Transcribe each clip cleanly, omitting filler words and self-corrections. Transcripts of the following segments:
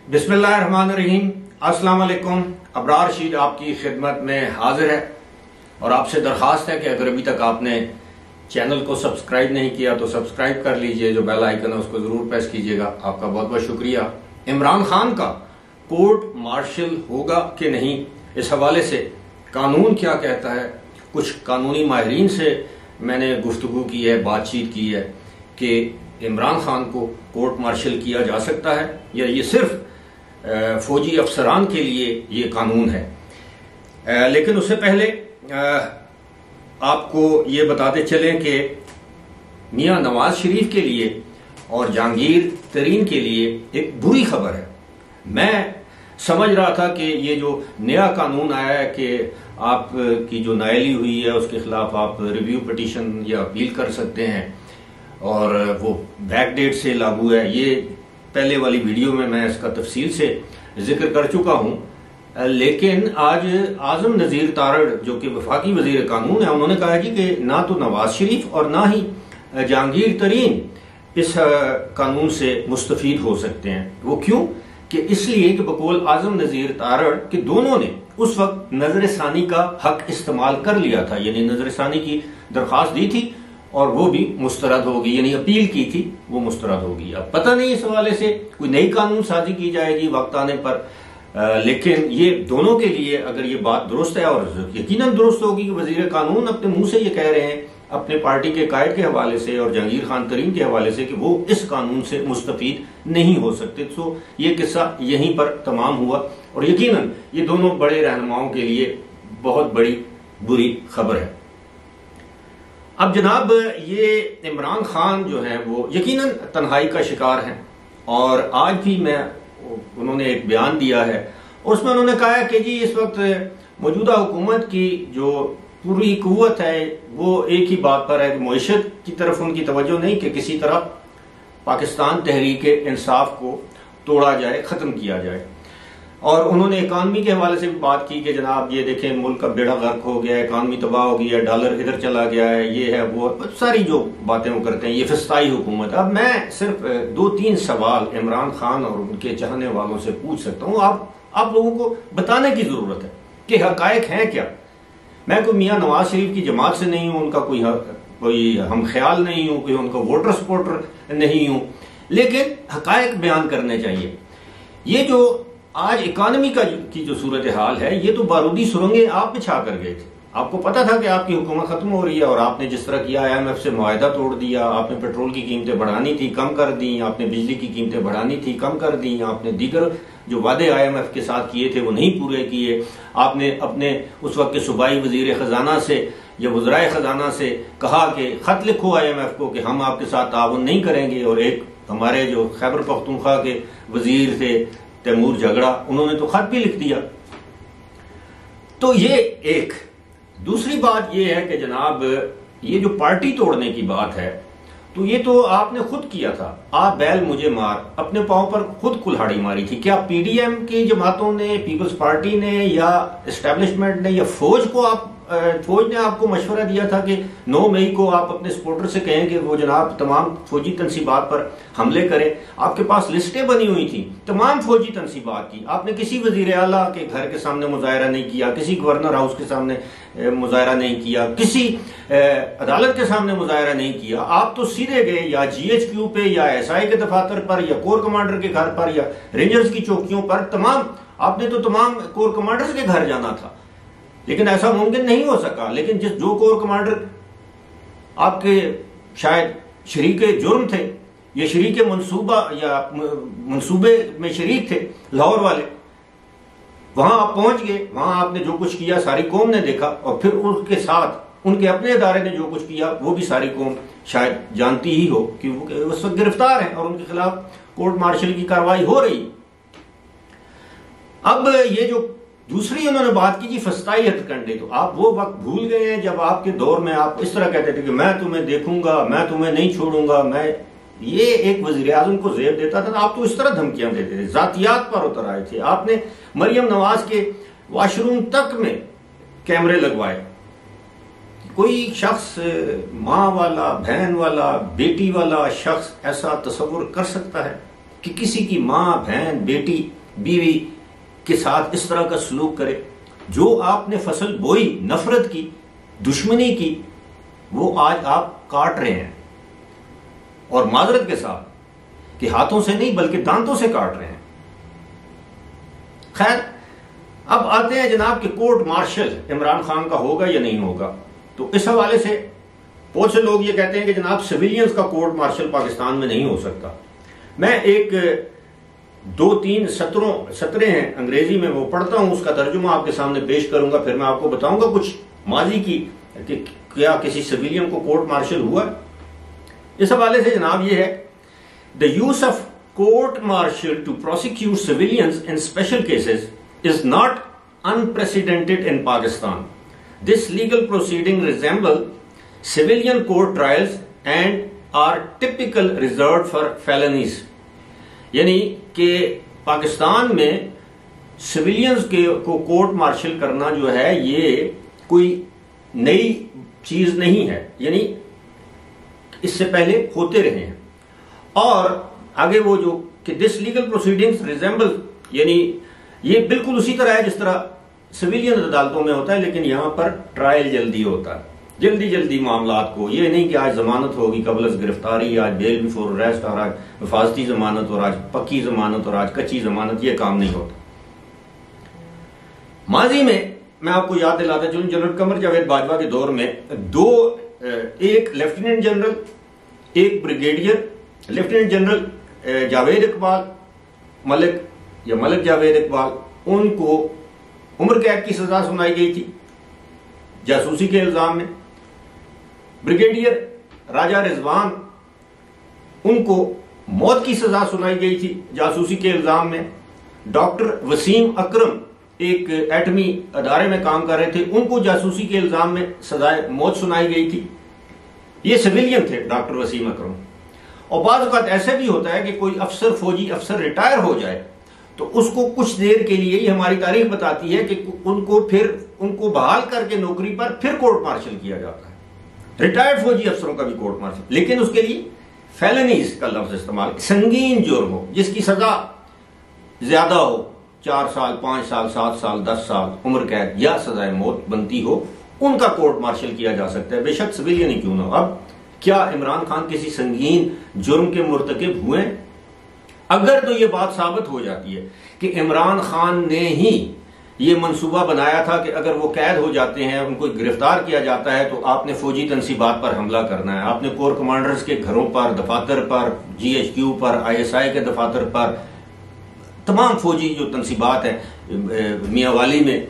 बिस्मिल्लाहिर्रहमानिर्रहीम। अस्सलाम वालेकुम। अबरार रशीद आपकी खिदमत में हाजिर है और आपसे दरखास्त है कि अगर अभी तक आपने चैनल को सब्सक्राइब नहीं किया तो सब्सक्राइब कर लीजिए, जो बेल आइकन है उसको जरूर प्रेस कीजिएगा। आपका बहुत बहुत शुक्रिया। इमरान खान का कोर्ट मार्शल होगा कि नहीं, इस हवाले से कानून क्या कहता है, कुछ कानूनी माहिरीन से मैंने गुफ्तगू की है, बातचीत की है कि इमरान खान को कोर्ट मार्शल किया जा सकता है या ये सिर्फ फौजी अफसरान के लिए ये कानून है। लेकिन उससे पहले आपको ये बताते चलें कि मियां नवाज शरीफ के लिए और जहांगीर तरीन के लिए एक बुरी खबर है। मैं समझ रहा था कि ये जो नया कानून आया है कि आपकी जो नाअहली हुई है उसके खिलाफ आप रिव्यू पिटीशन या अपील कर सकते हैं और वो बैक डेट से लागू है, ये पहले वाली वीडियो में मैं इसका तफसील से जिक्र कर चुका हूं। लेकिन आज आजम नजीर तारड़ जो कि वफाकी वजीर कानून है, उन्होंने कहा जी कि ना तो नवाज शरीफ और ना ही जहांगीर तरीन इस कानून से मुस्तफीद हो सकते हैं। वो क्यों? कि इसलिए कि बकौल आजम नजीर तारड़ कि दोनों ने उस वक्त नजर सानी का हक इस्तेमाल कर लिया था, यानी नजर सानी की दरख्वास्त दी थी और वो भी मुस्तरद होगी, यानी अपील की थी वो मुस्तरद होगी। अब पता नहीं इस हवाले से कोई नई कानून साजी की जाएगी वक्त आने पर, लेकिन ये दोनों के लिए अगर ये बात दुरुस्त है और यकीनन दुरुस्त होगी कि वजीर कानून अपने मुंह से ये कह रहे हैं अपने पार्टी के कायद के हवाले से और जहांगीर खान तरीन के हवाले से कि वो इस कानून से मुस्तफीद नहीं हो सकते। तो ये किस्सा यहीं पर तमाम हुआ और यकीनन ये दोनों बड़े रहनुमाओं के लिए बहुत बड़ी बुरी खबर है। अब जनाब, ये इमरान खान जो है वो यकीनन तन्हाई का शिकार हैं और आज भी उन्होंने एक बयान दिया है और उसमें उन्होंने कहा है कि जी इस वक्त मौजूदा हुकूमत की जो पूरी कुव्वत है वो एक ही बात पर है कि मईशत की तरफ उनकी तवज्जो नहीं कि किसी तरह पाकिस्तान तहरीक इंसाफ को तोड़ा जाए, खत्म किया जाए। और उन्होंने इकानमी के हवाले से भी बात की कि जनाब ये देखें मुल्क का बेड़ा गर्क हो गया है, इकानमी तबाह हो गई है, डॉलर इधर चला गया है, ये है वो सारी जो बातें वो करते हैं, ये फिस्ताई हुकूमत। अब मैं सिर्फ 2-3 सवाल इमरान खान और उनके चाहने वालों से पूछ सकता हूँ, आप लोगों को बताने की जरूरत है कि हकायक हैं क्या। मैं कोई मियां नवाज शरीफ की जमात से नहीं हूं, उनका कोई हम ख्याल नहीं हूं, कोई उनका वोटर सपोर्टर नहीं हूं, लेकिन हकायक बयान करने चाहिए। ये जो आज इकानमी की जो सूरत हाल है, ये तो बारूदी सुरंगें आप बिछा कर गए थे। आपको पता था कि आपकी हुकूमत खत्म हो रही है और आपने जिस तरह किया IMF से मुआहदा तोड़ दिया, आपने पेट्रोल की कीमतें बढ़ानी थी कम कर दी, आपने बिजली की कीमतें बढ़ानी थी कम कर दी, आपने दीगर जो वादे IMF के साथ किए थे वो नहीं पूरे किए, आपने अपने उस वक्त के सूबाई वजीर खजाना से या वज़राए खजाना से कहा कि खत लिखो IMF को कि हम आपके साथ ताउन नहीं करेंगे। और एक हमारे जो खैबर पख्तूनख्वा के वजीर थे तैमूर झगड़ा, उन्होंने तो खत भी लिख दिया। तो ये एक दूसरी बात ये है कि जनाब ये जो पार्टी तोड़ने की बात है तो ये तो आपने खुद किया था, आप बैल मुझे मार, अपने पांव पर खुद कुल्हाड़ी मारी थी। क्या PDM की जमातों ने, पीपल्स पार्टी ने या एस्टेब्लिशमेंट ने या फौज ने आपको मशवरा दिया था कि 9 मई को आप अपने सपोर्टर से कहें कि वो जनाब तमाम फौजी तनसीबात पर हमले करें? आपके पास लिस्टें बनी हुई थी तमाम फौजी तनसीबात की। आपने किसी वजीर आला के घर के सामने मुजाहरा नहीं किया, किसी गवर्नर हाउस के सामने मुजाहरा नहीं किया, किसी अदालत के सामने मुजाहरा नहीं किया। आप तो सीधे गए या GHQ पे या SI के दफातर पर या कोर कमांडर के घर पर या रेंजर्स की चौकियों पर, आपने तो तमाम कोर कमांडर्स के घर जाना था, लेकिन ऐसा मुमकिन नहीं हो सका। लेकिन जो कोर कमांडर आपके शायद शरीके जुर्म थे या शरीके मंसूबा या मंसूबे में शरीक थे, लाहौर वाले, वहां आप पहुंच गए, वहां आपने जो कुछ किया सारी कौम ने देखा और फिर उसके साथ उनके अपने इदारे ने जो कुछ किया वो भी सारी कौम शायद जानती ही हो कि वो उस वक्त गिरफ्तार हैं और उनके खिलाफ कोर्ट मार्शल की कार्रवाई हो रही। अब ये जो दूसरी उन्होंने बात की जी फस्ताई हथकंडे, तो आप वो वक्त भूल गए हैं जब आपके दौर में आप इस तरह कहते थे कि मैं तुम्हें देखूंगा, मैं तुम्हें नहीं छोड़ूंगा। ये एक वजीर आजम को जेब देता था, आप तो इस तरह धमकियां देते थे, जातियात पर उतर आए थे। आपने मरियम नवाज के वॉशरूम तक में कैमरे लगवाए। कोई शख्स, माँ वाला, बहन वाला, बेटी वाला शख्स ऐसा तस्वुर कर सकता है कि किसी की माँ, बहन, बेटी, बीवी के साथ इस तरह का सलूक करे। जो आपने फसल बोई नफरत की, दुश्मनी की, वो आज आप काट रहे हैं, और माजरत के साथ कि हाथों से नहीं बल्कि दांतों से काट रहे हैं। खैर, अब आते हैं जनाब कि कोर्ट मार्शल इमरान खान का होगा या नहीं होगा। तो इस हवाले से बहुत से लोग ये कहते हैं कि जनाब सिविलियंस का कोर्ट मार्शल पाकिस्तान में नहीं हो सकता। मैं एक 2-3 सत्रें हैं अंग्रेजी में, वो पढ़ता हूं, उसका तर्जुमा आपके सामने पेश करूंगा, फिर मैं आपको बताऊंगा कुछ माजी की कि क्या किसी सिविलियन को कोर्ट मार्शल हुआ। इस हवाले से जनाब ये है, the use of court martial to prosecute civilians in special cases is not unprecedented in Pakistan. This legal proceeding resemble civilian court trials and are typical reserved for felonies. यानी कि पाकिस्तान में सिविलियंस को कोर्ट मार्शल करना जो है ये कोई नई चीज नहीं है, यानी इससे पहले होते रहे हैं। और आगे वो जो कि दिस लीगल प्रोसीडिंग्स रिजेंबल, यानी ये बिल्कुल उसी तरह है जिस तरह सिविलियन अदालतों में होता है, लेकिन यहां पर ट्रायल जल्दी होता है, जल्दी जल्दी मामलात को। ये नहीं कि आज जमानत होगी कबल गिरफ्तारी, आज बेल बिफोर अरेस्ट, और आज हिफाजती जमानत, और आज पक्की जमानत, और आज कच्ची जमानत, ये काम नहीं होता। माजी में मैं आपको याद दिलाता हूं, जनरल कमर जावेद बाजवा के दौर में एक लेफ्टिनेंट जनरल, एक brigadier, lieutenant general Javed Iqbal Malik या मलिक जावेद इकबाल, उनको उम्र कैद की सजा सुनाई गई थी जासूसी के इल्जाम में। ब्रिगेडियर राजा रिजवान, उनको मौत की सजा सुनाई गई थी जासूसी के इल्जाम में। डॉक्टर वसीम अकरम एक एटमी अदारे में काम कर रहे थे, उनको जासूसी के इल्जाम में सजाए मौत सुनाई गई थी। ये सिविलियन थे डॉक्टर वसीम अकरम। और बाज़ औक़ात ऐसे भी होता है कि कोई अफसर, फौजी अफसर रिटायर हो जाए तो उसको कुछ देर के लिए ही, हमारी तारीख बताती है कि उनको बहाल करके नौकरी पर फिर कोर्ट मार्शल किया जाता है। रिटायर्ड फौजी अफसरों का भी कोर्ट मार्शल, लेकिन उसके लिए फेलनीज का लफ्ज इस्तेमाल, संगीन जुर्म हो जिसकी सजा ज्यादा हो, 4 साल, 5 साल, 7 साल, 10 साल उम्र कैद या सजाए मौत बनती हो, उनका कोर्ट मार्शल किया जा सकता है, बेशक सिविलियन ही क्यों ना हो। अब क्या इमरान खान किसी संगीन जुर्म के मुर्तकिब हुए? अगर तो यह बात साबित हो जाती है कि इमरान खान ने ही यह मंसूबा बनाया था कि अगर वो कैद हो जाते हैं, उनको गिरफ्तार किया जाता है, तो आपने फौजी तनसीबात पर हमला करना है, आपने कोर कमांडर्स के घरों पर, दफातर पर, GHQ पर, ISI के दफातर पर, तमाम फौजी जो तनसीबात है, मियांवाली में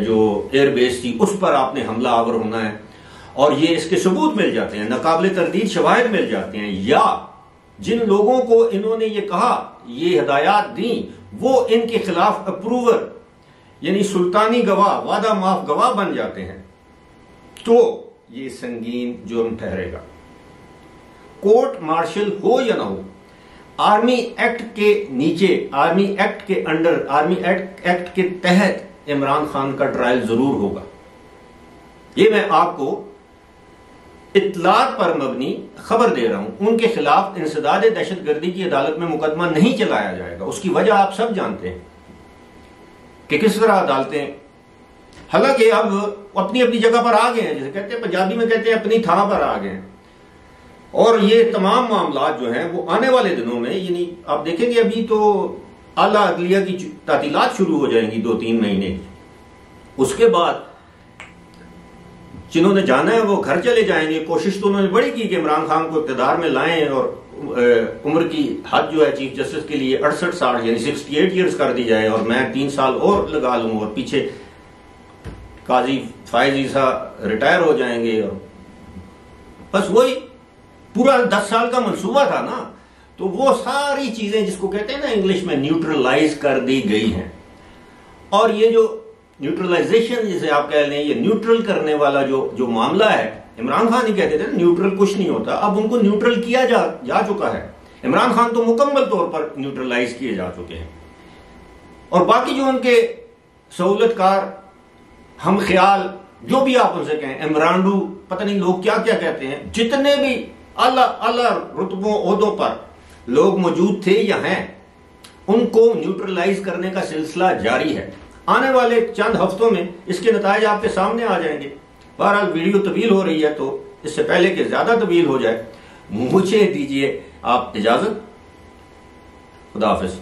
जो एयरबेस थी उस पर आपने हमला आवर होना है। और ये इसके सबूत मिल जाते हैं, नाकाबिले तरदीद शवाहिद मिल जाते हैं, या जिन लोगों को इन्होंने ये कहा, ये हिदायत दी, वो इनके खिलाफ अप्रूवर यानी सुल्तानी गवाह, वादा माफ गवाह बन जाते हैं, तो ये संगीन जुर्म ठहरेगा। कोर्ट मार्शल हो या ना हो, आर्मी एक्ट के नीचे, आर्मी एक्ट के अंडर, आर्मी एक्ट के तहत इमरान खान का ट्रायल जरूर होगा। ये मैं आपको इत्तलात पर मबनी खबर दे रहा हूं। उनके खिलाफ इंसदाद दहशतगर्दी की अदालत में मुकदमा नहीं चलाया जाएगा। उसकी वजह आप सब जानते हैं कि किस तरह अदालतें, हालांकि अब अपनी अपनी जगह पर आ गए हैं, जैसे कहते हैं पंजाबी में कहते हैं अपनी थाह पर आ गए हैं। और ये तमाम मामला जो हैं वो आने वाले दिनों में, यानी आप देखेंगे अभी तो आला अदलिया की तातीलात शुरू हो जाएंगी 2-3 महीने की, उसके बाद जिन्होंने जाना है वो घर चले जाएंगे। कोशिश तो उन्होंने बड़ी की कि इमरान खान को इक़्तिदार में लाएं, और उम्र की हद जो है चीफ जस्टिस के लिए 68 साल यानी 68 ईयर्स कर दी जाए, और मैं 3 साल और लगा लूं, और पीछे काजी फायज ईसा रिटायर हो जाएंगे, और बस वही पूरा 10 साल का मंसूबा था ना। तो वो सारी चीजें जिसको कहते हैं ना इंग्लिश में न्यूट्रलाइज कर दी गई हैं। और ये जो न्यूट्रलाइजेशन जिसे आप कह लें, ये न्यूट्रल करने वाला जो मामला है, इमरान खान ही कहते थे न्यूट्रल कुछ नहीं होता, अब उनको न्यूट्रल किया जा चुका है। इमरान खान तो मुकम्मल तौर पर न्यूट्रलाइज किए जा चुके हैं, और बाकी जो उनके सहूलतकार, हम ख्याल, जो भी आप उनसे कहें, इमरानडू, पता नहीं लोग क्या क्या कहते हैं, जितने भी आला रुतबों ओहदों पर लोग मौजूद थे या हैं, उनको न्यूट्रलाइज करने का सिलसिला जारी है। आने वाले चंद हफ्तों में इसके नतीजे आपके सामने आ जाएंगे। बहरहाल वीडियो तवील हो रही है, तो इससे पहले कि ज्यादा तवील हो जाए, मुझे दीजिए आप इजाजत। खुदा हाफिज।